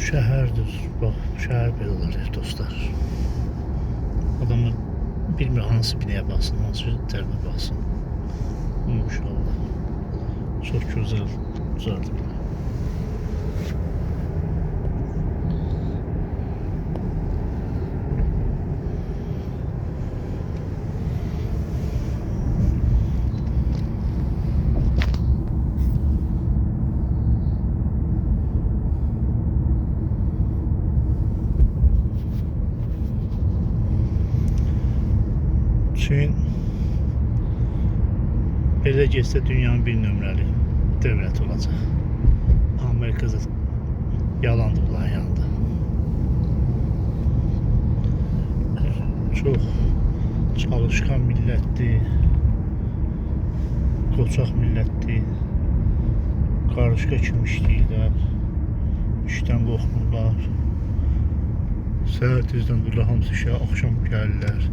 Şəhərdir. Bax, şəhər belə olur dostlar. Adamlar bilmir hansı binaya baksın, hansı tərəfə baksın. İnşallah. Çok güzel düzeldi. Çin belə getsə dünyanın bir nömrəli dövlət olacaq. Amerika yalandır bunların yanında. Çox çalışkan millətdir, qoçaq millətdir, qarışqa kimi işləyirlər, işdən qorxmurlar. Səhər tezdən dururlar, hamısı işə, axşam gəlirlər.